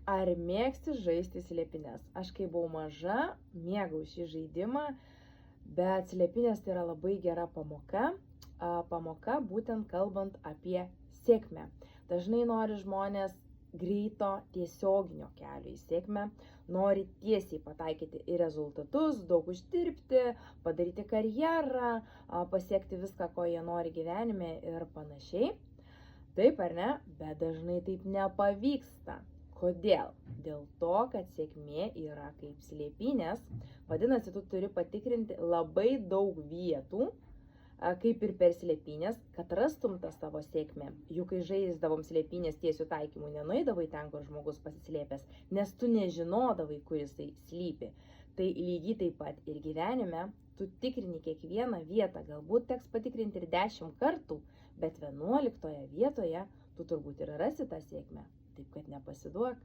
Ar mėgsti žaisti slėpines? Aš kai buvau maža, mėgau šį žaidimą, bet slėpinės tai yra labai gera pamoka. Pamoka būtent kalbant apie sėkmę. Dažnai nori žmonės greito tiesioginio kelio į sėkmę, nori tiesiai pataikyti į rezultatus, daug uždirbti, padaryti karjerą, pasiekti viską, ko jie nori gyvenime ir panašiai. Taip ar ne? Bet dažnai taip nepavyksta. Kodėl? Dėl to, kad sėkmė yra kaip slėpynės, vadinasi, tu turi patikrinti labai daug vietų, kaip ir per slėpynės, kad rastum tą savo sėkmę. Juk kai žaisdavom slėpynės tiesių taikymų, nenueidavai ten, kur žmogus pasislėpęs, nes tu nežinodavai, kur jisai slypi. Tai lygiai taip pat ir gyvenime, tu tikrini kiekvieną vietą, galbūt teks patikrinti ir 10 kartų, bet 11 vietoje tu turbūt ir rasi tą sėkmę. Taip kad nepasiduok.